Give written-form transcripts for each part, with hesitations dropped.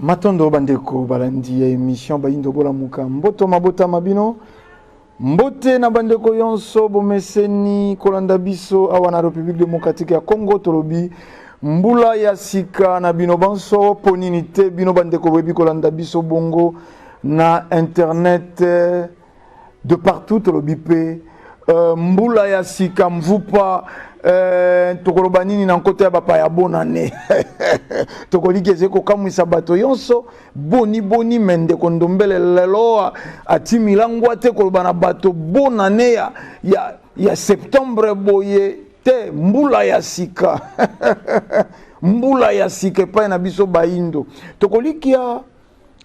Matondo bandeko balandi ya émission bayindo bola muka mboto mabota mabino mbote na bandeko yonso bomeseni kolanda biso awa na République démocratique ya Congo tolobi mbula ya sika na bino banso ponini te bino bandeko bebi kolanda biso bongo na internet de partout tolobi pe mbula ya sika mvupa tokoloba nini na nkota ya bapa ya bonane tokoliki ezeko kamwisa bato yonso boni mende kondombele lelo ati milangwa te koloba na bato bonane ya septembre boye te mbula ya sika mbula ya sika epai na biso bayindo tokoliki ya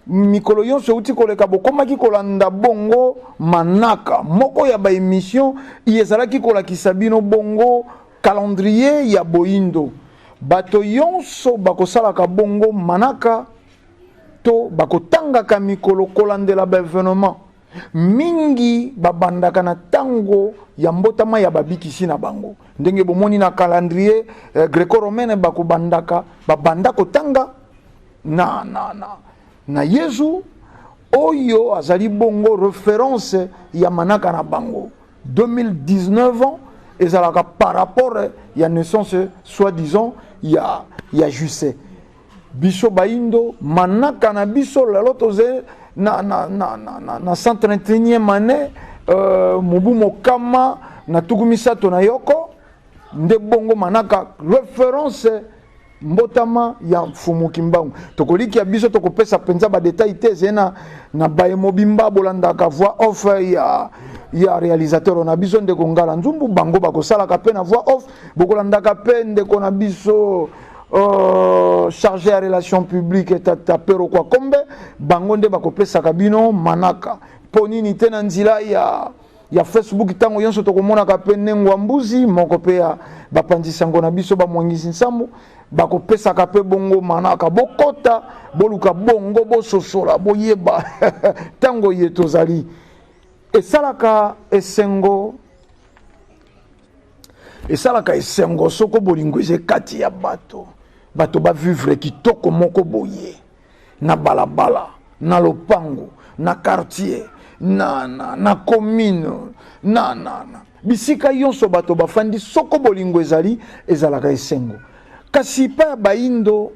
mikolo yonso uti koleka bokomaki kolanda bongo manaka moko ya ba émission yezalaki kolakisa bino bongo calendrier ya boyindo bato yonso bakosalaka bongo manaka to bakotangaka mikolo kolandela ba événement mingi babandaka na tango ya mbotama ya babikisi na bango ndenge bomoni na calendrier greco-romaine bakobandaka babanda kotanga na Yesu oyo azali bongo référence ya manaka na bango 2019 ans ezalaka par rapport ya naissance soi-disant ya Justin biso baindo manaka na biso lelo toze na 131e année mubu mokama na tukumisato na yoko nde bongo manaka référence mbotama ya fumuki mbangu tokoliki ya biso tokopesa penza ba détail te zena na baemo bimba bolandaka voix off ya réalisateur na biso ndeko ngala nzumbu bango bakosalaka pe na voix off bokolandaka pe ndeko na biso chargé à relations publiques tata pero kwa kombe bango nde bakopesaka bino manaka ponini te na nzila ya Facebook tango yonso tokomonaka pe nengwa mbuzi moko pe ya bapanzisango na biso bamwangisi nsambu bakopesaka pe bongo manaka bokota boluka bongo bososola boyeba tango ye tozali esalaka esengo soko bolingo eze kati ya bato ba vivre kitoko moko boye na balabala na lopango na quartier na commune na bisika yonso bato bafandi soko bolingo ezalaka esengo kasi pa ya baindo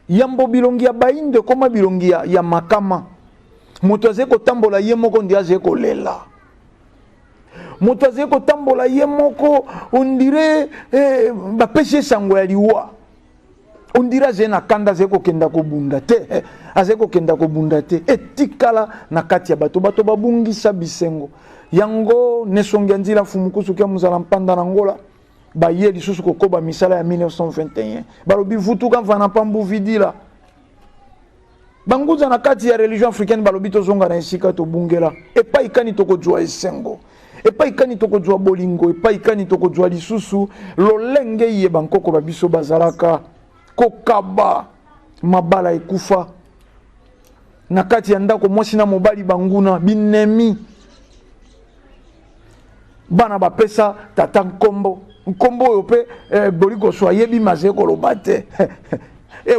yambo bilongi ya baindo koma bilongi ya makama moto aze kotambola ye moko ndi aze kolela moto aze kotambola ye moko ondire bapesi esango ya liwa ondire aze na kanda aze kokenda kobunda te etikala na kati ya bato babungisa bisengo yango nesongi ya nzila fumukusu kia muzala mpanda na ngola baye lisusu kokoba misala ya 1921 balobi vutuka mfana pambu vidila banguza na kati ya religion africaine balobi tozonga na esika tobungela epa ikani tokozwa esengo epa ikani tokozwa bolingo epa ikani tokozwa lisusu lolenge ye bankoko babiso bazalaka kokaba mabala ekufa na kati ya ndako mwasi na mobali banguna binemi bana bapesa tata nkombo oyo pe boliko so ayebi maze koloba te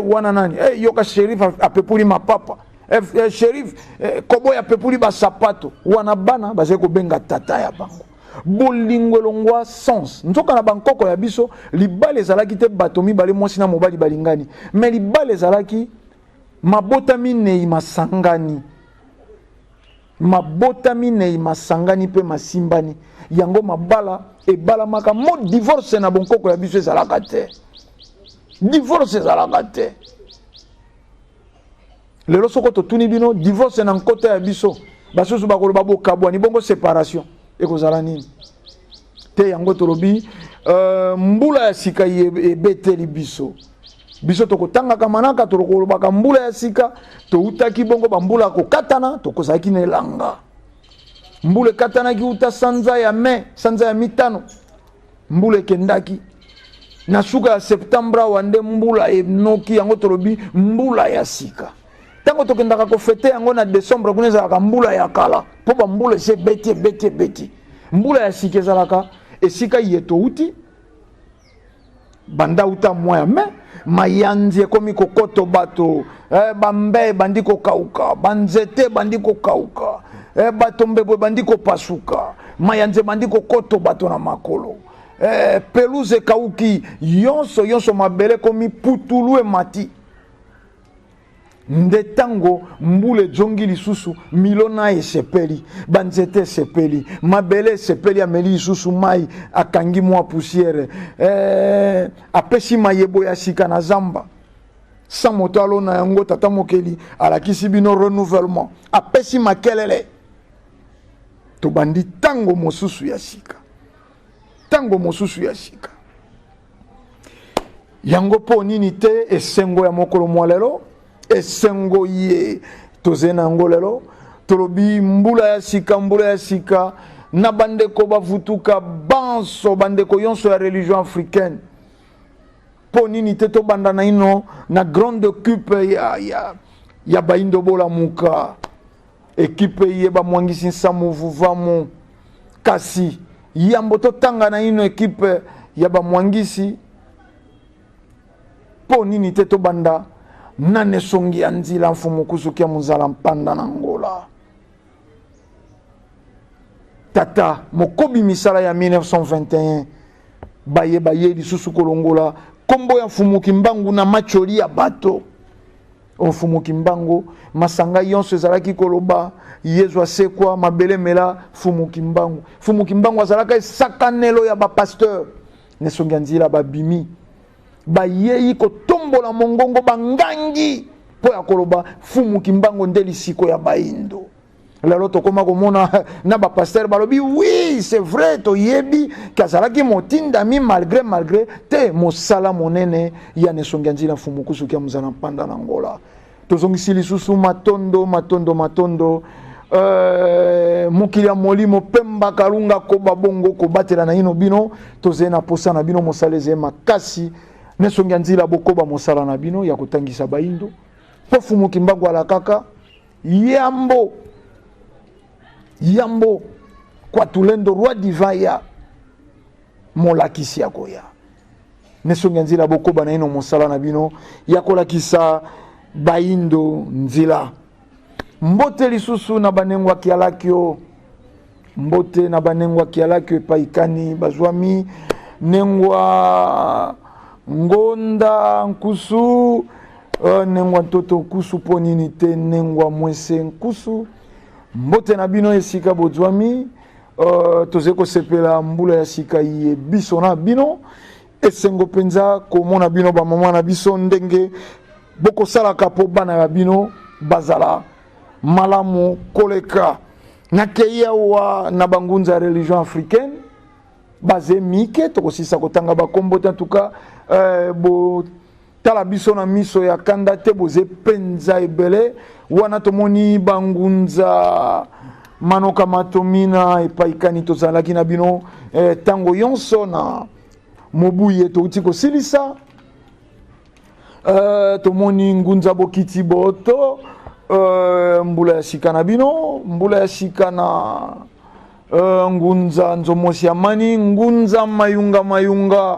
wana nani yoka sheriff apepuli mapapa sheriff koboya apepuli basapato wana bana baze kobenga tata ya bango bolingo longwa sens nzoka na bankoko ya biso libale ezalaki te bato mibale mwasi na mobali balingani mais libale ezalaki mabotami nei masangani pe masimbani yango mabala ebalamaka mo divorce na bonkoko ya biso ezalaka te lelo soko totuni bino divorce na nkota ya biso basusu bakoloba bokabwani bongo séparation ekozala nini te yango tolobi mbula ya sika ebeteli biso tokotangaka manaka tokolobaka mbula ya sika toutaki bongo bambula kokatana tokozalaki na elanga mbula ekatanaki uta sanza ya mitano mbula ekendaki na suka ya septembre wande mbula enoki yango tolobi mbula ya sika tango tokendaka kofete yango na décembre kuna ezalaka mbula ya kala mpo bambula ese beti mbula ya sika ezalaka esika ye touti banda uta moya mayanzi ekomi kokoto bato, bambe bandi kokauka, banzete bandi kokauka, bato mbebwe bandi kopasuka, mayanzi bandi kokoto bato na makolo, peluze kauki, yonso mabele komi putulu mati. Ndetango mbule jongi lisusu milona esepeli banzete sepeli mabele sepeli ameli lisusu mai akangi mwa poussière apesi mayebo ya sika na zamba sa moto alona yango tata mokeli alakisi bino renouvellement apesi makelele to bandi tango mosusu ya sika yango po nini te esengo ya mokolo mwalelo esengo ye tozena ngolelo tolobi mbula ya sika na bandeko bavutuka banso bandeko yonso ya religion africaine po nini te to banda na ino na grande coupe ya baindo bola muka ekipe ye ba mwangisi nsamu vuvamu kasi yambo to tanga na ino ekipe ya ba mwangisi po nini te to banda nane songi ya nzila mfumu kusukia muzala mpanda na Ngola. Tata mokobi misala ya 1921 baye lisusu kolongola kombo ya mfumu kimbangu na macholi ya bato mfumu kimbangu masanga yonso ezalaki koloba yezu asekwa mabele mela mfumu kimbangu azalaka esakanelo ya bapasteur nesongi ya nzila babimi bayeyi kotombola mongongo bangangi po ya koloba fumu kimbango ndeli siko ya baindo lelo tokoma komona na ba pasteur balobi oui c'est vrai to yebi kazalaki motindami malgré te mosala monene ya nesongi nzila fumu kusuki ya muzana panda na Ngola tozongisi lisusu matondo mokili ya molimo pemba kalunga ko babongo ko batela na ino bino tozena posa na bino mosaleze makasi nesongi nzila bokoba mosala na bino ya kotangisa baindo po fumu kimbangu ala kaka yambo kwa tulendo roi divaya molakisi ya koya nesongi nzila bokoba na ino mosala na bino ya kolakisa baindo nzila mbote lisusu na banengwa kialakio epaikani bazwami nengwa ngonda nkusu nengwa ntoto nkusu po nini te nengwa mwese nkusu mbote na bino esika bozwami toze kosepela mbula ya sika ye biso na bino esengo penza komona bino bamama na biso ndenge bokosalaka po bana ya bino bazala malamu koleka nakeya wa na bangunza ya religion africaine baze mike tokosisa kotanga bakombo en tout cas bo tala biso na miso ya kanda te boze penza ebele wana tomoni bangunza manoka matomina epaikani tozalaki na bino tango yonso na mobuye touti kosilisa tomoni ngunza bokiti boto mbula ya sika na bino mbula ya sika na ngunza nzomosi ya mani ngunza mayunga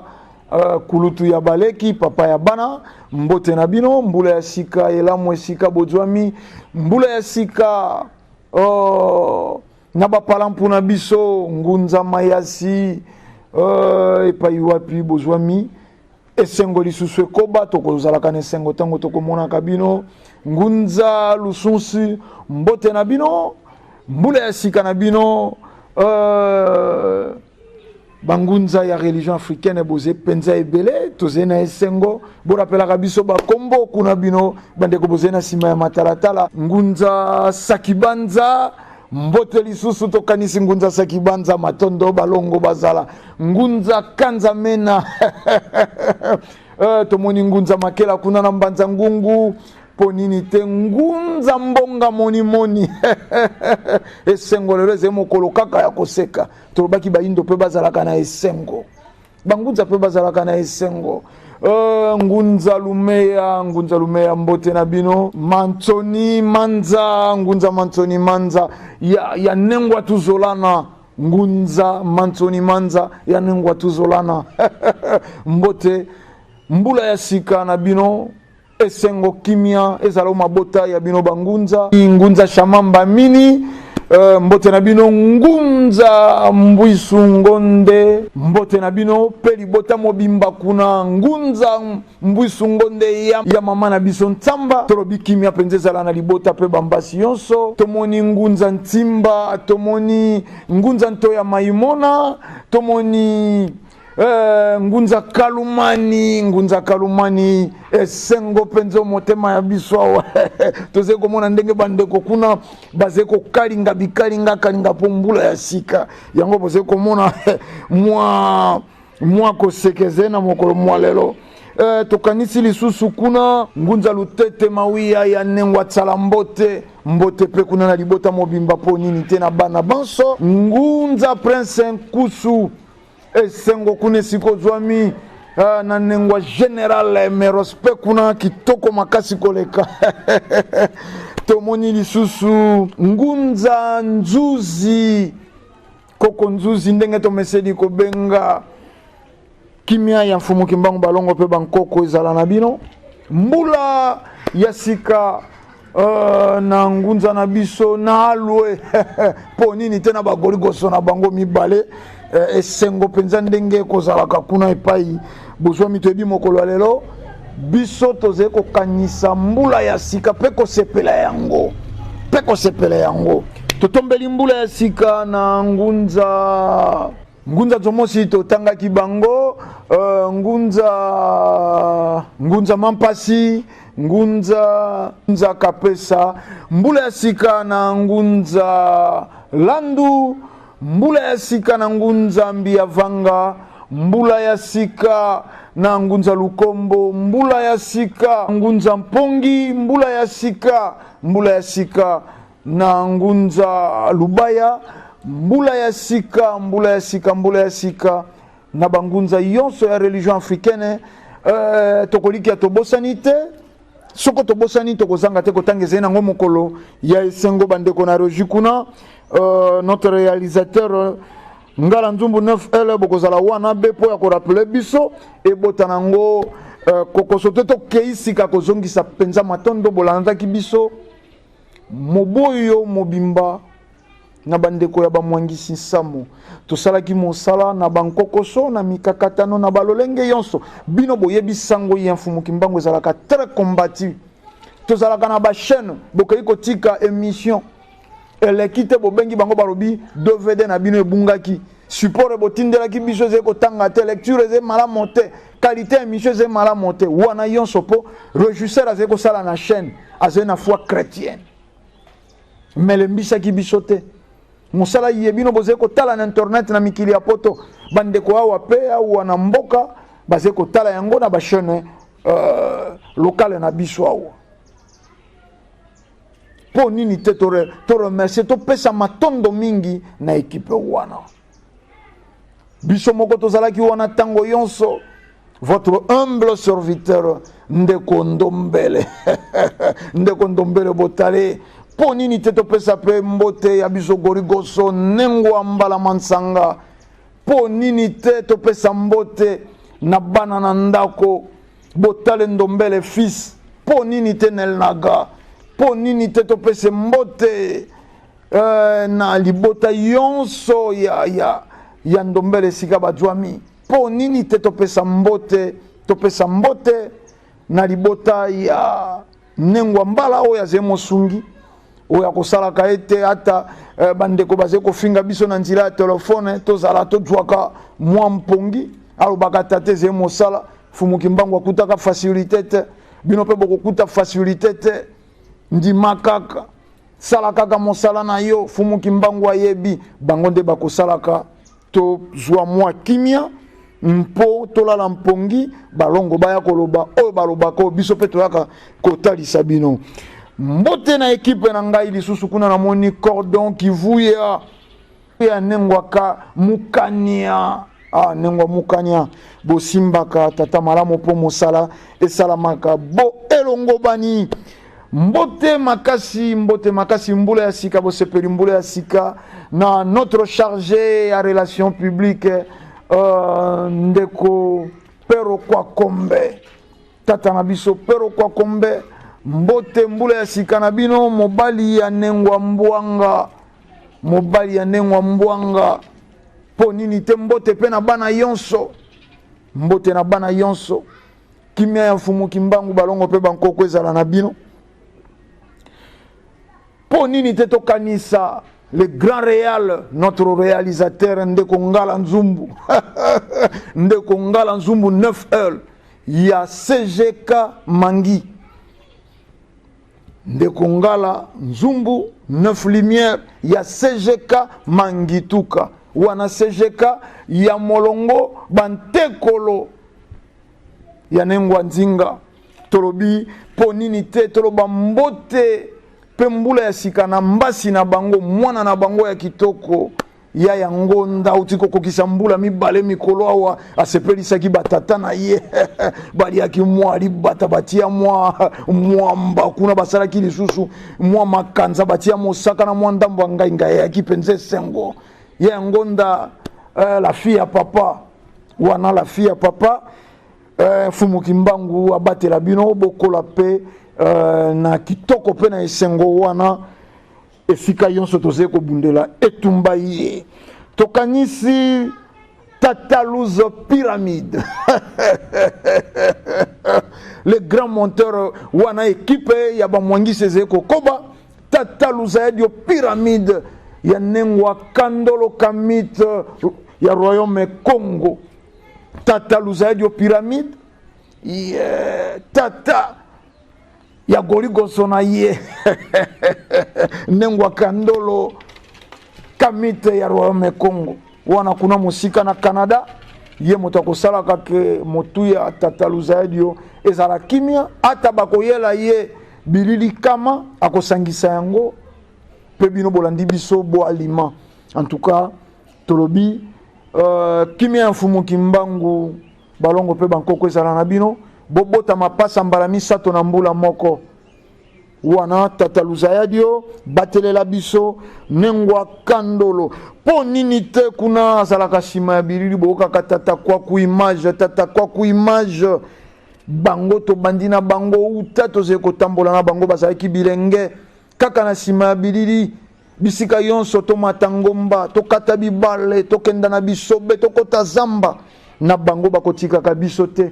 kulutu ya baleki papa ya bana mbote na bino mbula ya sika elamu esika bozwami mbula ya sika na bapalampu na biso ngunza mayasi epai wapi bozwami esengo lisusu ekoba tokozalaka na esengo ntango tokomonaka bino ngunza lusunsi mbote na bino mbula ya sika na bino bangunza ya religion africaine boze penza ebele toze na esengo borapelaka biso bakombo kuna bino bandeko boze na nsima ya matalatala ngunza sakibanza mbote lisusu tokanisi ngunza sakibanza matondo balongo bazala ngunza kanza mena tomoni ngunza makela kuna na mbanza ngungu ponini te ngunza mbonga moni esengo lelo eze mokolo kaka ya koseka tolobaki baindo pe bazalaka na esengo bangunza pe bazalaka na esengo ngunza lumeya mbote na bino mantoni manza ngunza mantoni manza ya nengwa tuzolana ngunza mantoni manza ya nengwa tuzolana mbote mbula ya sika na bino esengo kimia ezala mabota ya bino bangunza ngunza shamamba mini mbote na bino ngunza mbwisu ngonde mbote na bino peli bota mobimba kuna ngunza mbwisu ngonde ya mama na biso ntsamba tolobi kimia penze zala na libota pe bambasi yonso tomoni ngunza ntimba tomoni ngunza nto ya maimona tomoni ngunza kalumani esengo penzo motema ya biso toze komona ndenge bandeko kuna baze ko kalinga po mbula ya sika yango boze komona mwa kosekeze na mokolo mwa lelo tokanisi lisusu kuna ngunza lutete mawia ya nengwa tsala mbote pe kuna na libota mobimba po nini te na bana banso ngunza prince nkusu esengo kuna siko zwami na nengwa general merospe kuna kitoko makasi koleka tomoni lisusu ngunza nzuzi koko nzuzi ndenge tomesedi kobenga kimia ya mfumu kimbangu balongo pe bankoko ezala na bino mbula ya sika na ngunza na biso na alwe po nini tena bagoligoso na bango mibale esengo penza ndenge kozalaka kuna epai bozwa mitoyebi mokolo lelo biso toze kokanisa mbula ya sika pe kosepela yango totombeli mbula ya sika na ngunza zomosi totangaki bango ngunza mampasi ngunza kapesa mbula ya sika na ngunza landu mbula ya sika na ngunza mbiavanga mbula ya sika na ngunza lukombo mbula ya sika ngunza mpongi mbula ya sika na ngunza lubaya mbula ya sika na bangunza yonso ya religion africaine tokoliki ya tobosani te soko tobosani tokozanga te kotangeze nango mokolo ya esengo bandeko na roji kuna notre réalisateur ngala nzumbu 9L bokozala wana bepo ya korapele biso ebota nango kokoso te tokeisika kozongisa penza matondo bolandaki biso moboyo mobimba na bandeko ya bamwangisi nsamu tosalaki mosala na bankokoso na mikakatano na balolenge yonso bino boyebi sango ya mfumu kimbangu ezalaka très combattu tozalaka na bachaîne bokoki kotika émission eleki te bobengi bango balobi DVD na bino ebungaki support botindelaki biso eze kotanga te lecture eze malamu te qualité émission eze malamu te wana yonso po régisseur aze kosala na chaîne aze na foi chrétienne melembisaki biso te mosala yebino boze kotala na internet na mikili ya poto bandeko awa pe awa na mboka baze kotala yango na bachaîne locale na biso awa po nini te to remercier to pesa matondo mingi na ekipe wana biso moko tozalaki wana tango yonso votre humble serviteur ndeko ndombele botale po nini te topesa pe mbote ya biso gorigoso nengwa mbala mansanga po nini te topesa mbote na bana na ndako botale ndombele fils po nini te nelnaga po nini te topesa mbote na libota yonso ya ndombele sika bajwami po nini te topesa mbote na libota ya nengwa mbala oyo aze mosungi oya kosalaka ete ata bandeko baze kofinga biso na nzela ya telefone tozala tozwaka mwa mpongi alobaka tate ze mosala fumu kimbangu akutaka facilité te bino pe bokokuta facilité te ndima kaka sala kaka mosala na yo fumu kimbangu ayebi bango nde bakosalaka tozwa mwa kimia mpo tolala mpongi balongo baya koloba oyo balobaka oyo biso pe toyaka kotalisa bino mbote na ekipe na ngai lisusu kuna na moni cordon kivuya ya nengwaka mukania nengwa mukania bosimbaka tata malamu po mosala esalamaka bo elongo bani mbote makasi mbula ya sika bosepeli mbula ya sika na notre chargé ya relation publique ndeko Pero kwa kombe tata na biso pero kwa kombe mbote mbula ya sika na bino mobali ya nengwa mbwanga po nini te mbote pe na bana yonso mbote na bana yonso kimia ya mfumu kimbangu balongo pe bankoko ezala na bino po nini te tokanisa le grand réal notre réalisateur Ndeko Ngala Nzumbu Ndeko Ngala Nzumbu 9L ya CGK Mangi Ndeko Ngala Nzumbu 9 lumière ya CGK Mangituka wana CGK ya molongo bantekolo ya nengwa nzinga tolobi po nini te toloba mbote pembula ya sika na mbasi na bango mwana na bango ya kitoko ya yangonda utiko kokisa mbula mibale mikolo awa asepelisaki batata na ye bali yaki mwali bata batia mwamba kuna basalaki lisusu mwa makanza batia mosaka na mwa ndambo ngai ngai yaki penze sengo ya yangonda la fille à papa wana la fille à papa fumu kimbangu abatela bino bokola pe na kitoko pe na esengo wana efika yonso toze ko bundela etumba ye tokanisi Tatalouze Pyramide le grand monteur wana équipe ya ba mwangi seze ko koba Tatalouze ya Pyramide ya nengwa kandolo kamit ya royaume Congo Tatalouze ya Pyramide tata ya goligoso na ye nengwa kandolo kamite ya royaume Congo wana kuna musika na Canada ye moto akosala kake motu ya Tatalouze dio ezala kimia ata bakoyela ye bilili kama akosangisa yango pe bino bolandi biso bo aliment en tout cas tolobi kimia mfumu kimbangu balongo pe bankoko ezala na bino bobota mapasa mbala misato na mbula moko wana Tatalouze dio batelela biso nengwa kandolo po nini te kuna azalaka sima ya bilili bokaka tata kwa ku image bango to bandina bango uta toze kotambola na bango bazalaki bilenge kaka na sima ya bilili bisika yonso to matangomba to kata bibale to kenda na bisobe to kota zamba na bango bakotikaka biso te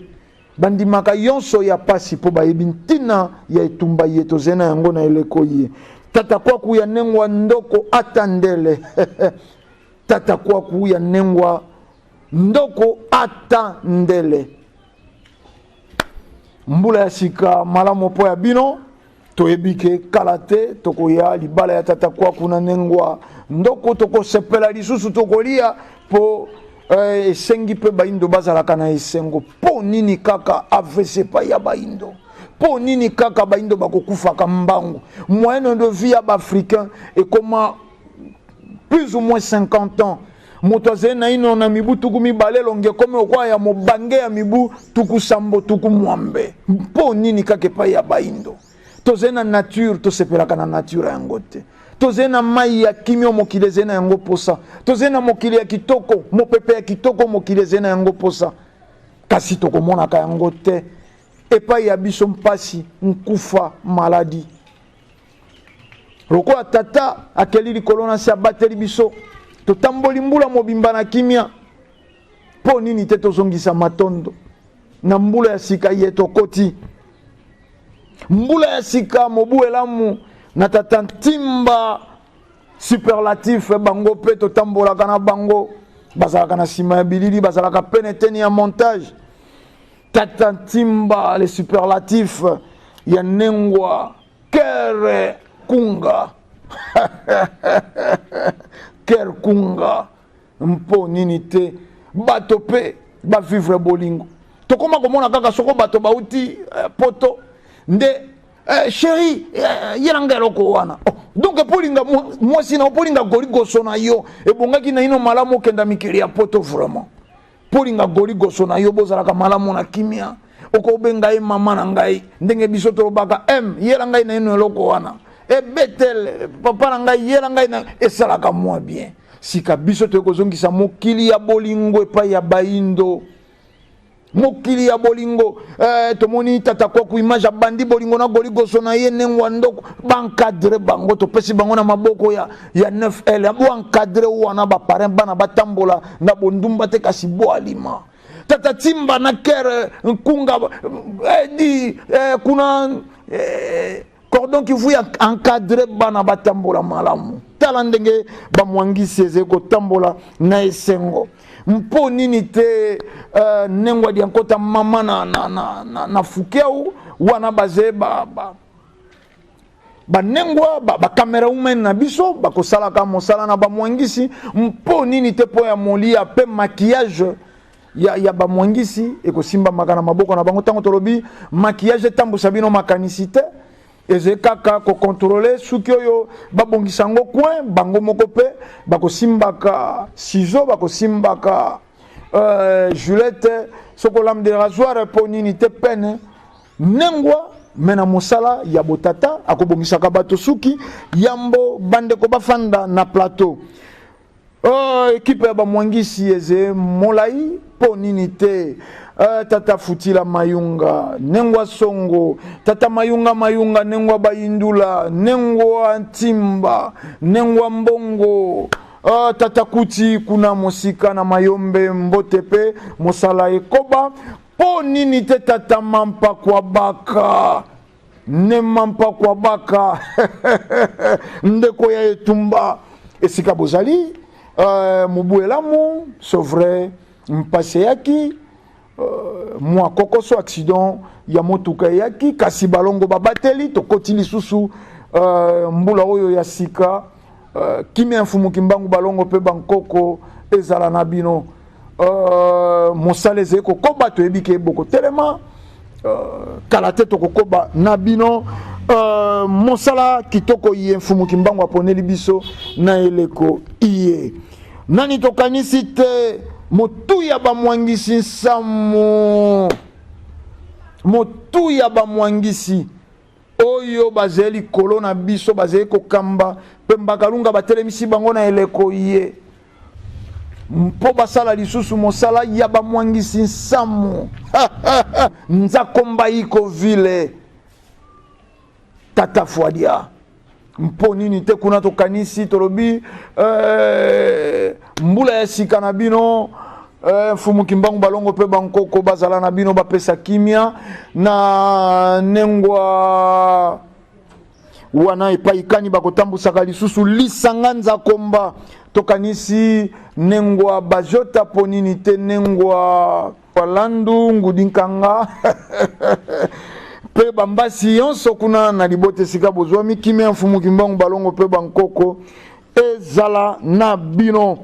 bandimaka yonso ya pasi po bayebi ntina ya etumba ye tozena yango na eleko ye tata kwaku ya nengwa ndoko atandele tata kwaku ya nengwa ndoko atandele mbula ya sika malamu po ya bino toyebike kalate tokoya libala ya tata kwaku na nengwa ndoko tokosepela lisusu tokolia po esengi pe baindo bazalaka na esengo po nini kaka AVC pa ya baindo po nini kaka baindo bakokufaka mbangu moyenne de vie ya baafricain ekoma plus ou moins 50 ans moto azali na ino na mibu tuku mibale longe kome okwa ya mobange ya mibu tuku sambo tuku mwambe po nini kaka pa ya baindo tozali na nature tosepelaka na nature yango te tozali na mai ya kimio mokili ezali na yango posa tozali na mokili ya kitoko mopepe ya kitoko mokili ezali na yango posa kasi tokomonaka yango te epai ya biso mpasi nkufa maladi lokola tata akeli likolo na se abateli biso totamboli mbula mobimba na kimia po nini te tozongisa matondo na mbula ya sika ye tokoti mbula ya sika mobu elamu na tata ntimba superlatif bango pe totambolaka na bango bazalaka na sima ya bilili bazalaka pene teni ya montage tata ntimba le superlatif ya nengwa kere kunga kere kunga mpo nini te bato pe bavivre bolingo tokoma komona kaka soko bato bauti poto nde chéri yelanga eloko wana donc polinga mwasi na polinga goligoso na yo ebongaki na ino malamu okenda mikili ya poto vraiment polinga goligoso na yo bozalaka malamu na kimia okobenga ye mama na ngai ndenge biso tolobaka yela ngai na ino eloko wana betel papa na ngai yela ngai na esalaka mwa bien sika biso tokozongisa mokili ya bolingo epai ya baindo mokili ya bolingo tomoni tata kwa ku image bandi bolingo na goligoso na ye nengwa ndoko bankadre bango to pesi bango na maboko ya 9L abo encadrer wana ba parent bana batambola na bondumba te kasi bo alima tata timba na kere nkunga di kuna cordon qui vous encadrer bana batambola malamu tala ndenge ba mwangisi ezeko tambola na esengo mpo nini te nengwa di ankota mama na fukeu wana baze ba nengwa ba kamera women na biso ba kosala ka mosala na ba mwangisi mpo nini te po ya molia pe maquillage ya ba mwangisi ekosimba makana maboko na bango tango tolobi maquillage tambu sabino makanisite eze kaka ko contrôler suki oyo babongisa ngo coin bango moko pe bakosimbaka ciseaux bakosimbaka Juliette soko lame de rasoir po nini te pene nengwa mena mosala ya botata akobongisaka bato suki yambo bande ko bafanda na plateau équipe ya bamwangisi eze molai po nini te tata futila mayunga nengwa songo tata mayunga nengwa bayindula nengwa ntimba nengwa mbongo tata kuti kuna mosika na mayombe mbote pe mosala ekoba po nini te tata mampa kwa baka ne mampa kwa baka ndeko ya etumba esika bozali mubuelamu sauvre mpase yaki mwa kokoso accident ya motuka yaki kasi balongo babateli to kotili susu mbula oyo ya sika kimi mfumu kimbangu balongo pe bankoko ezala na bino mosaleze ko koba to ebike boko telema kalate to koba na bino mosala kitoko ye mfumu kimbangu aponeli biso na eleko iye nani tokanisi te motu ya bamwangisi nsamu motu ya bamwangisi oyo bazeli kolo na biso bazeli kokamba pe mbakalunga batelemisi bango na eleko ye mpo basala lisusu mosala ya bamwangisi nsamu nzakomba iko vile tata fwadia mpo nini te kuna tokanisi tolobi mbula ya sika na bino mfumu kimbangu balongo pe bankoko bazala na bino bapesa kimia na nengwa wana epaikani bakotambusaka lisusu lisanga nzakomba tokanisi nengwa bajota po nini te nengwa palandu ngudinkanga pe bambasi yonso kuna na libote sika bozwami kimia mfumu kimbangu balongo pe bankoko ezala na bino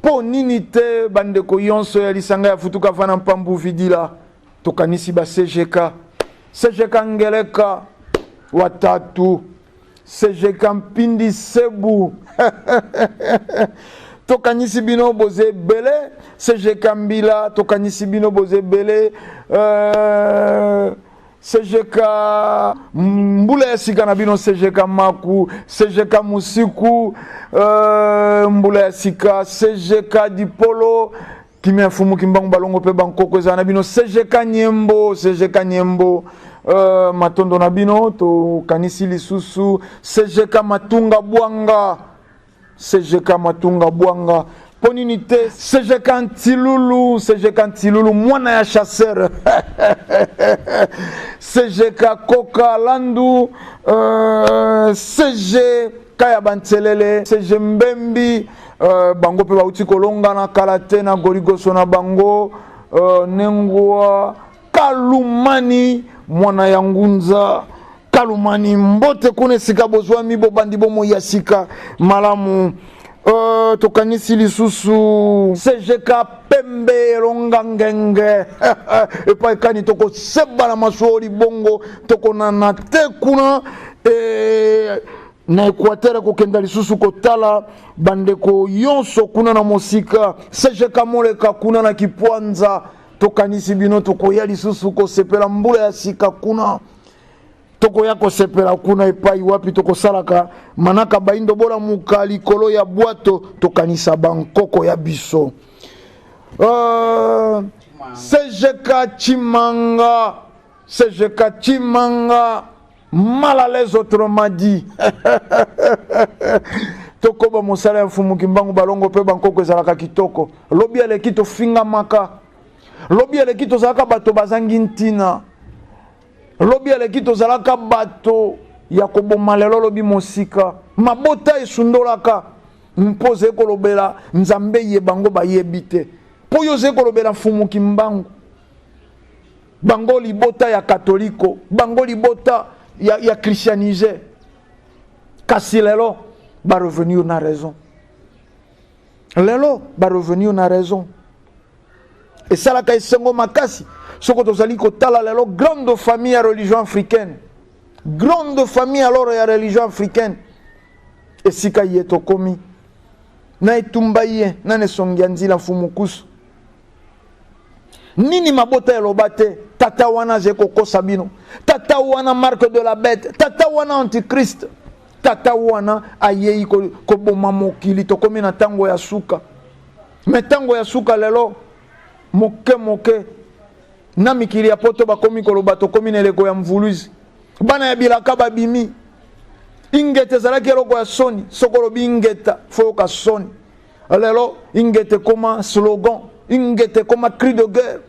po nini te bandeko yonso ya lisanga ya futuka fana mpambu vidila tokanisi ba CGK ngeleka watatu CGK mpindi sebu tokanisi bino boze bele CGK mbila tokanisi bino boze bele CGK mbula ya sika na bino CGK maku CGK musiku mbula ya sika CGK dipolo kimia mfumu kimbangu balongo pe bankoko ezala na bino CGK nyembo matondo na bino tokanisi lisusu CGK matunga bwanga ponini te CGK ntilulu mwana ya chasseur CGK koka landu CGK ya bantelele CG mbembi bango pe bauti kolonga na kalate na goligoso na bango nengwa kalumani mwana ya ngunza kalumani mbote kune sika bozwa mibo bandi bomo ya sika malamu tokanisi lisusu CGK pembe ronga ngenge epa kani toko seba na masori bongo toko na te kuna na Equateur kokenda lisusu kotala bandeko yonso kuna na mosika CGK moleka kuna na Kipwanza tokanisi bino toko ya lisusu ko sepela mbula ya sika kuna toko yako sepela kuna epai wapi toko salaka manaka baindo bola muka likolo ya bwato tokanisa bankoko ya biso CGK Chimanga, CGK Chimanga, mal à l'aise autrement dit. Toko ba mosala ya mfumu kimbangu balongo pe bankoko ezalaka kitoko. Lobi ale kito finga maka. Lobi ale kito zalaka bato bazangi ntina. Lobi ale kito zalaka bato ya koboma lelo lobi mosika. Mabota esundolaka. Mpoze kolobela nzambe ye bango bayebite. Po yoze kolobela mfumu kimbangu. Bango libota ya katoliko, bango libota ya christianisé. Kasi lelo ba revenir na raison. Lelo ba revenir na raison. Et ça la ka esengo makasi. Soko tozali ko tala lelo grande famille à religion africaine. Grande famille alors ya religion africaine. Et sika yeto komi. Na etumbaye na nesongia nzila mfumukusu. Nini mabota ya lobate, tata wana zeko kosabino, tata wana marque de la bête, tata wana antichrist, tata wana ayei ko boma mokili to komi na tango ya suka. Me tango ya suka lelo moke na mikili ya poto bakomi ko lobato komi na leko ya mvuluzi. Bana ya bilaka babimi. Ingete zalaki loko ya soni, sokolo bingeta foka soni. Lelo ingete koma slogan, ingete koma cri de guerre.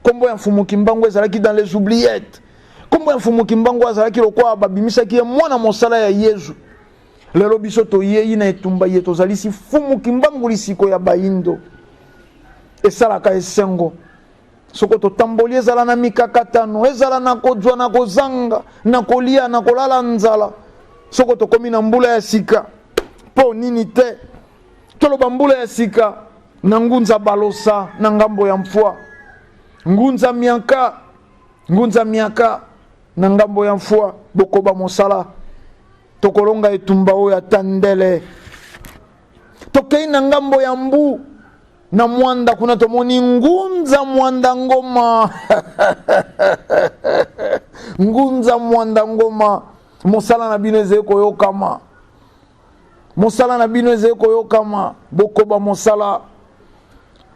Kombo ya mfumu kimbangu ezalaki dans les oubliettes. Kombo ya mfumu kimbangu ezalaki lokwa babimisaki ya mwana mosala ya Yesu. Lelo biso to yeyi na etumba yeto zalisi fumu kimbangu lisiko ya baindo. Esalaka esengo. Soko to tamboli ezala na mikakatano, ezala na kozwa na kozanga, na kolia na kolala nzala. Soko to komi na mbula ya sika. Po nini te. Toloba mbula ya sika na ngunza balosa na ngambo ya mfua. Ngunza miaka na ngambo ya mfua bokoba mosala. Tokolonga etumba o ya tandele. Tokei na ngambo ya mbu na mwanda kuna tomoni ngunza mwanda ngoma. Ngunza mwanda ngoma. Mosala na bino ezeko yokama. Mosala na bino ezeko yokama. Bokoba mosala.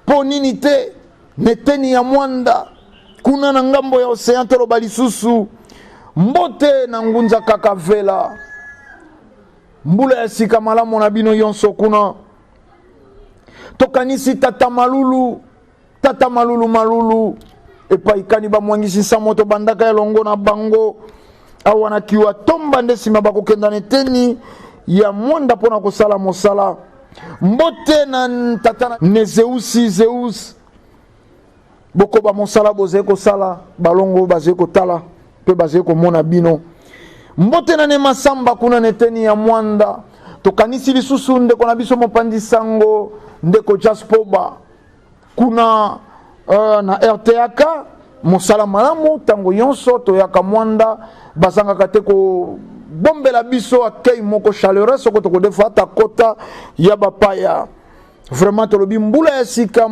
Po nini te neteni ya mwanda. Kuna na ngambo ya ocean toloba lisusu. Mbote na ngunza kakavela. Mbula ya sika malamu na bino yonso kuna. Tokanisi tata malulu. Tata malulu. Epa ikani ba mwangisi samoto bandaka ya longo na bango. Awana kiwa tomba ndesima bako kenda neteni ya mwanda pona kusala mosala. Mbote na tata ne Zeus. Boko ba mosala bozeko sala. Balongo bazeko tala. Pe bazeko mona bino. Mbote na ne masamba kuna neteni ya mwanda. Tokanisi lisusu ndeko na biso mopandi sango. Ndeko Jaspoba. Kuna na RTAK. Mosala malamu tango yonso toyaka mwanda. Bazanga kateko bombela biso akei moko chaleureux soko toko defa ta kota ya bapaya. Vraiment tolobi mbula ya sika.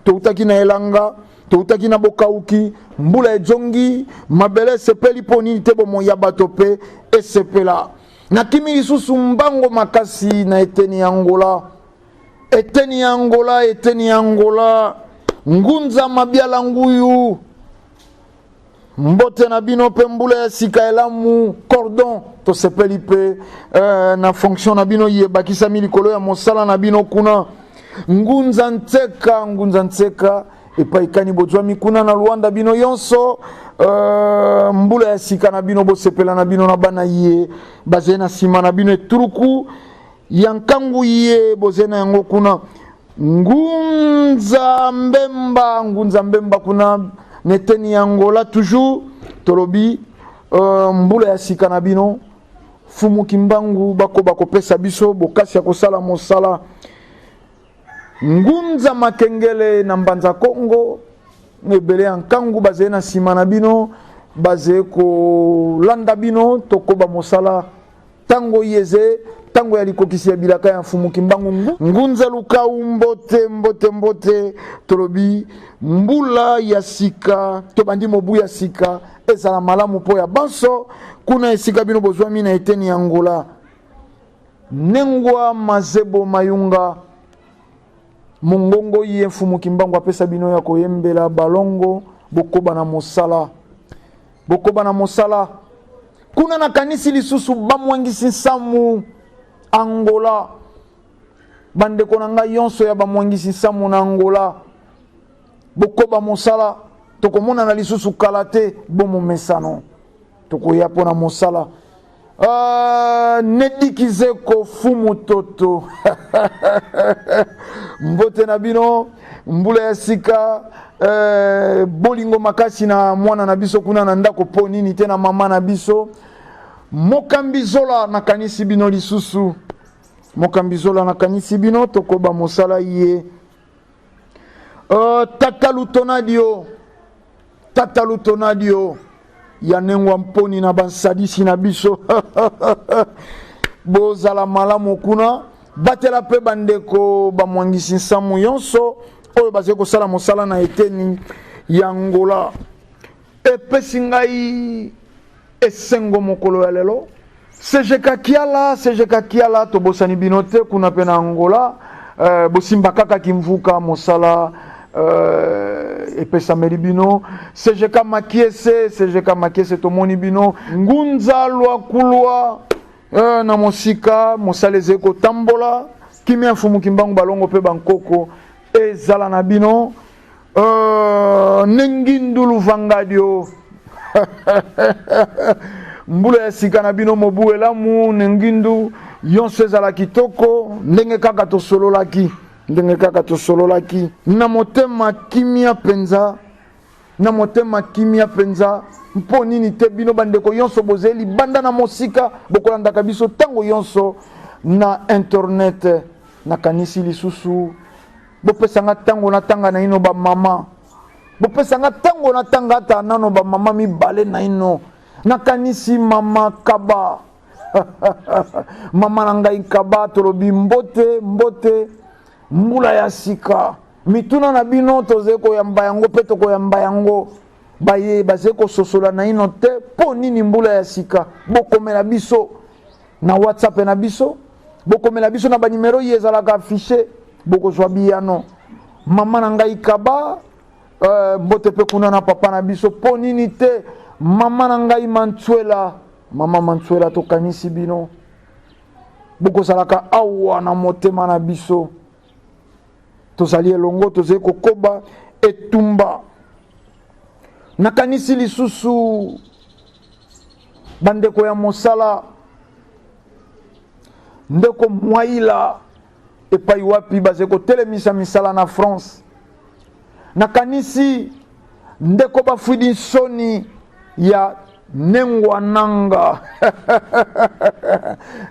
Toutaki na elanga, toutaki na bokauki, mbula ya jongi, mabele sepeli poni tebo mo ya batope esepela. Na kimi lisusu mbango makasi na eteni Angola. Ngunza mabiala nguyu. Mbote na bino pe mbula ya sika elamu cordon to sepeli pe na fonction na bino yebakisa milikolo ya mosala na bino kuna. Ngunza ntseka epa ikani bozwami kuna na Luanda bino yonso. Mbula ya sika na bino bo sepela na bino na bana ye bazena sima na bino eturuku yankangu ye bozena yango kuna. Ngunza mbemba kuna neteni Angola toujours tolobi mbula ya sika na bino fumu kimbangu bako pesa biso bokasi ya kosala mosala. Ngunza makengele na mbanza Kongo ebele yankangu bazena na sima na bino bazeko landa bino tokoba mosala tango yeze tango ya likokisi ya bilaka ya mfumu kimbangu. Ngunza lukau mbote tolobi mbula ya sika tobandi mobu ya sika ezala malamu po ya banso kuna esika bino bozwami na eteni Angola. Nengwa mazebo mayunga Mongongo ye mfumu kimbangu apesa bino ya koyembela balongo bokoba na mosala. Bokoba na mosala. Kuna na kanisi lisusu bamwangisi nsamu Angola. Bandeko na ngai yonso ya bamwangisi nsamu na Angola. Bokoba mosala. Tokomona na lisusu kalate bomo mesano. Tokoya pona mosala. Nedikize ko fumu toto. Mbote na bino mbula ya sika bolingo makasi na mwana na biso kuna na ndako po nini te na mama na biso. Mokambizola na kanisi bino lisusu. Mokambizola na kanisi bino tokoba mosala ye. Tatalutonadio ya nengwa mponi na bansadisi na biso. Bozala malamu kuna batela pe bandeko bamwangisi nsamu yonso oyo baze kosala mosala na eteni ya Angola. Epesi ngai esengo mokolo ya lelo. Sejeka kiala tobosani bino te kuna pe na Angola. Bosimba kaka kimvuka mosala epesa meribino. Sejeka makiese tomoni bino. Ngunza lwa kulwa na mosika mosaleze ko tambola. Kimia mfumu kimbangu balongo pe bankoko ezala na bino. Nengindulu vangadio. Mbula ya sika na bino mobu elamu nengindu yonso ezala kitoko ndenge kaka tosololaki na motema kimia penza mpo nini te bino bandeko yonso bozeli banda na mosika bokolandaka biso tango yonso na internet na kanisi lisusu bopesanga tango na tanga na ino ba mama bopesanga tango na tanga ata nano ba mama mibale na ino nakanisi mama Kaba. Mama nangai Kaba tolobi mbote mbula ya sika mituna na bino tozeko yamba yango pe toko yamba yango baye bazeko sosola na ino te po nini mbula ya sika bokomela biso na WhatsApp na biso bokomela biso na ba numero yezalaka affiché bokozwa biyano mama nangai Kaba mbote pe kuna na papa na biso po nini te mama nangai Mama Mansuela tokanisi bino. Boko salaka awa na motema na biso. Tozali elongo tozali kokoba etumba. Nakanisi lisusu bandeko ya mosala. Ndeko mwaila epai wapi bazeko telemisa misala na France. Nakanisi ndeko bafudi soni ya nengwa nanga.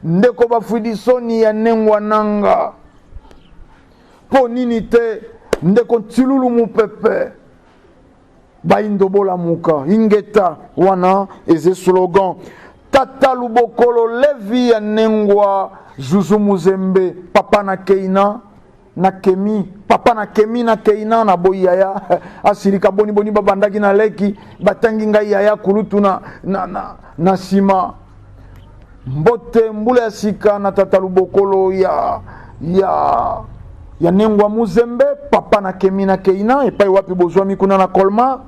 Ndeko bafudi soni ya nengwa nanga. Po nini te ndeko tsilulu mupepe baindobola muka ingeta wana eze slogan tata lubokolo levi ya nengwa Zuzu Muzembe papa na keina na kemi papa na kemi na keina na boyaya asirika boni babandaki na leki batangi ngai yaya kulutu na sima mbote mbula ya sika na tata lubokolo ya nengwa Muzembe papa na kemi na keina epai wapi bozwami kuna na Colmar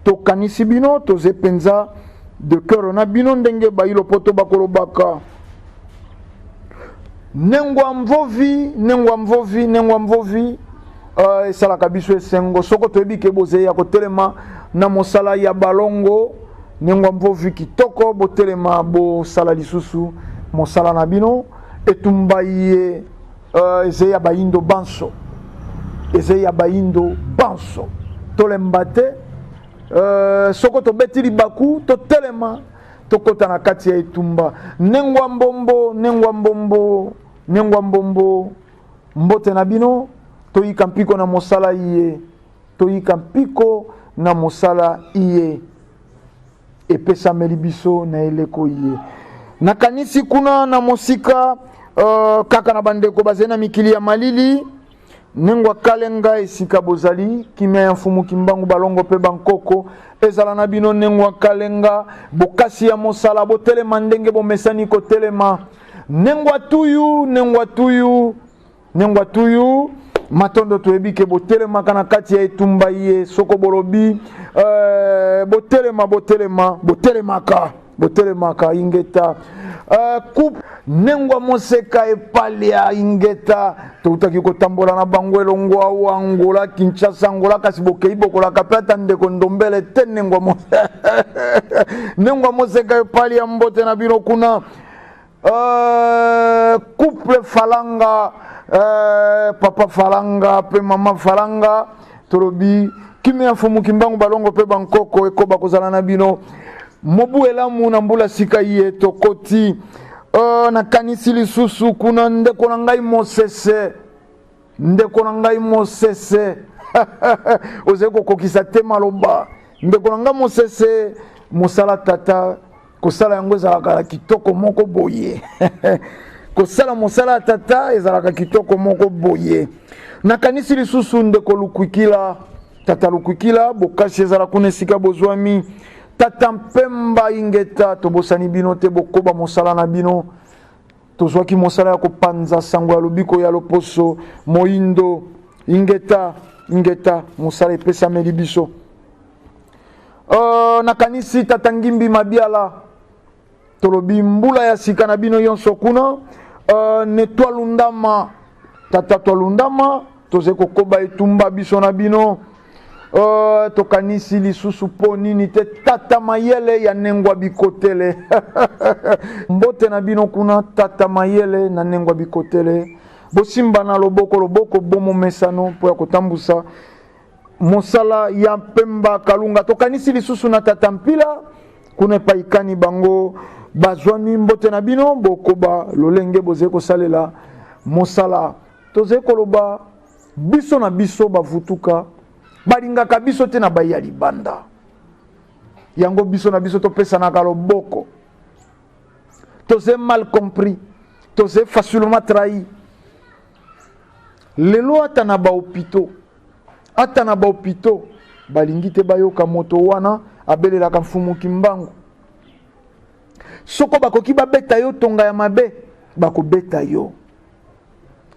tokanisi bino toze penza de cœur na bino ndenge bayilo poto bakolobaka nengwa mvovi esalaka biso esengo soko toyebi ke bozeyi ya kotelema na mosala ya balongo nengwa mvovi kitoko botelema bosala lisusu mosala na bino etumba ye ezeyi ya bayindo banso tolemba te soko tobeti libaku totelema tokota na kati ya etumba nengwa mbombo mbote na bino toyika mpiko na mosala iye epesameli biso na eleko iye nakanisi kuna na mosika kaka na bandeko bazali na mikili ya malili nengwa kalenga esika bozali kimia ya mfumu kimbangu balongo pe bankoko ezala na bino nengwa kalenga bokasi ya mosala botelema ndenge bomesani kotelema nengwa tuyu matondo toyebi ke botelema kana kati ya etumba ye soko bolobi botelemaka ingeta coupe nengwa moseka epalia ingeta toutaki kotambola na bango elongo awa Angola Kinshasa Angola kasi bokei bokola kapata ndeko ndombele te nengwa moseka epalia mbote na bino kuna couple falanga papa falanga pe mama falanga tolobi kimi ya fumu kimbangu balongo pe bankoko ekoba kozala na bino mobu elamu na mbula sika ye tokoti na kanisi lisusu kuna ndeko na ngai mosese ozeko kokisa te maloba ndeko na ngai mosese mosala tata kosala yango ezalaka kitoko moko boye kosala mosala tata ezalaka kitoko moko boye na kanisi lisusu ndeko lukwikila tata lukwikila bokashi ezala kuna esika bozwami tata mpemba ingeta tobosani bino te bokoba mosala na bino tozwaki mosala ya kopanza sango ya lobiko ya loposo moindo ingeta mosala epesameli biso na kanisi tata ngimbi mabiala tolobi mbula ya sika na bino yonso kuna ne twalundama tata twalundama toze kokoba etumba biso na bino tokanisi lisusu po nini te tata mayele ya nengwa bikotele mbote na bino kuna tata mayele na nengwa bikotele bosimba na loboko bomo mesano po ya kotambusa mosala ya pemba kalunga tokanisi lisusu na tata mpila kuna paikani bango bazwami mbote na bino bokoba lolenge boze kosalela mosala toze koloba biso na biso bavutuka balingaka biso te na baya libanda yango biso na biso topesanaka loboko toze mal compris toze facilement trahi lelo ata na baopito balingi te bayoka moto wana abelelaka mfumu kimbangu soko bakoki babeta yo tonga ya mabe bakobeta yo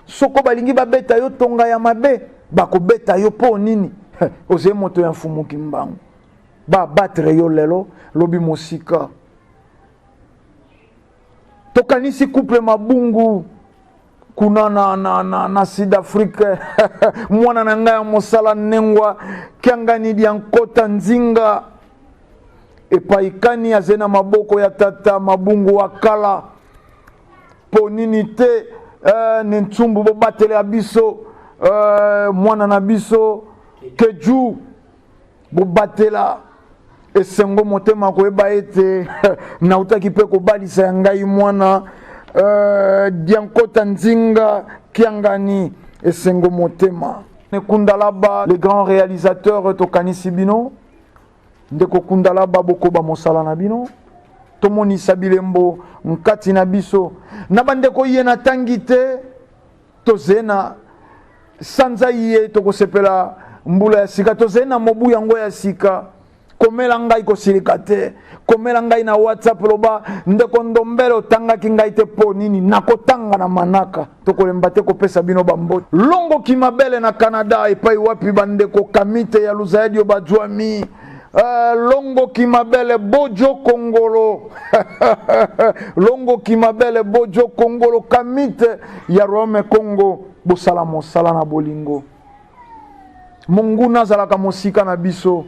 soko balingi babeta yo tonga ya mabe bakobeta yo po nini oze moto ya mfumu kimbangu batre yo lelo lobi mosika tokanisi couple mabungu kuna na Sud-Afrique mwana na ngai ya mosala nengwa kiangani dia nkota nzinga epaikani azena maboko ya tata mabungu wakala po nini te ne ntsumbu bobatele ya biso mwana na biso keju bobatela esengo motema koyeba ete nautaki pe kobalisa ya ngai mwana diankota nzinga kiangani esengo motema nekundalaba les grands réalisateurs tokanisi bino ndeko kundalaba bokoba mosala na bino tomonisa bilembo nkati na biso na bandeko ye na tangi te tozena sanza ye tokosepela mbula ya sika tozena mobu yango ya sika komela ngai kosilika te komela ngai na WhatsApp loba ndeko ndombele otangaki ngai te po nini nakotanga na manaka tokolemba te kopesa bino bambote longo kimabele na Canada epai wapi bandeko kamite ya luzayadio bajwami longo kimabele bojo kongolo longo kimabele bojo kongolo kamite ya Rome Congo bosala mosala na bolingo monguna zalaka mosika na biso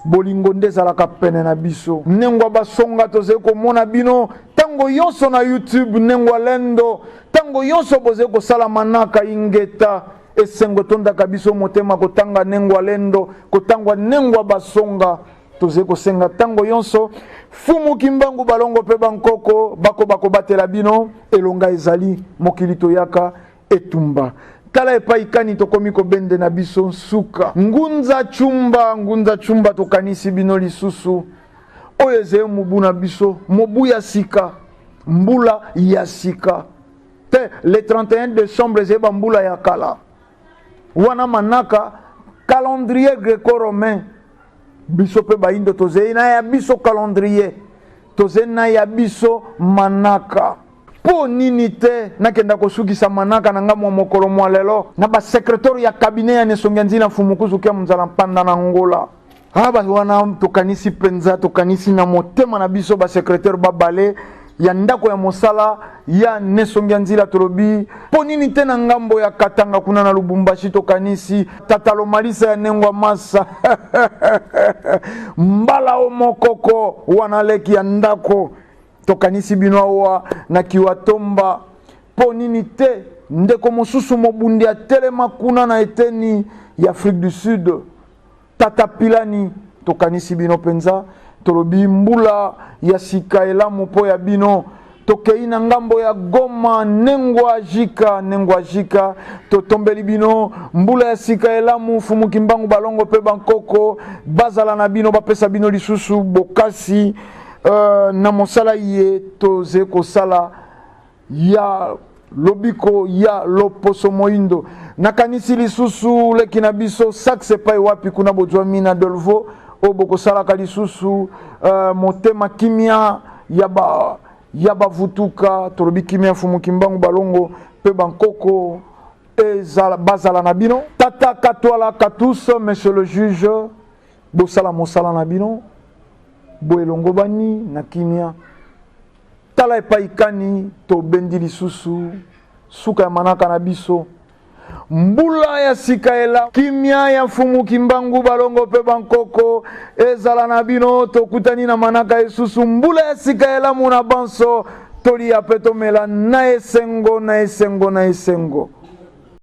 bolingo nde zalaka pene na biso nengwa basonga toze komona bino tango yonso na YouTube nengwa lendo tango yonso boze kosala manaka ingeta esengo tondaka biso motema kotanga nengwa lendo kotangwa nengwa basonga toze kosenga tango yonso fumu kimbangu balongo pe bankoko bako batela bino elonga ezali mokili toyaka etumba tala epaikani tokomi kobende na biso nsuka ngunza chumba tokanisi bino lisusu oyo ezeye mobu na biso mobu ya sika mbula ya sika te le 31 décembre ezeye bambula ya kala wana manaka calendrier greco-romain biso pe baindo tozeye na ya biso calendrier tozeye na ya biso manaka po po nini te nakenda kosukisa manaka na ngamwa mokolo mwa lelo na ba secrétaire ya cabinet ya Nesongia Nzila Mfumukuzu kia mzala mpanda na ngola aba wana tokanisi penza tokanisi na motema na biso ba secrétaire babale ya ndako ya mosala ya Nesongia Nzila tolobi po nini te na ngambo ya Katanga kuna na Lubumbashi tokanisi tatalo malisa ya Nengwa Masa mbala o mokoko wana leki ya ndako tokanisi binoa na Kiwatomba po nini te ndeko mosusu mobundi ya telema kuna na eteni ya Afrique du Sud tata pilani tokanisi bino penza tolobi mbula ya sika elamu po ya bino tokei na ngambo ya Goma Nengwa Jika totombeli bino mbula ya sika elamu Fumuki Mbangu Balongo pe Bankoko bazala na bino bapesa bino lisusu bokasi na mosala ye toze kosala ya lobiko ya loposo moindo nakanisi lisusu leki na biso sakse pai wapi kuna bojwa mina dolvo oboko sala ka lisusu motema kimia ya bavutuka tolobi kimia Fumuki Mbangu Balongo pe Bankoko ezala bazala na bino tata katwala katus monsieur le juge bosala mosala na bino boelongo bani na kimia tala epaikani to bendi lisusu suka ya manaka na biso mbula ya sikaela kimia ya Fumuki Mbangu Balongo pe Bankoko ezala na bino tokutani na manaka esusu mbula ya sikaela muna banso toli apetomela na esengo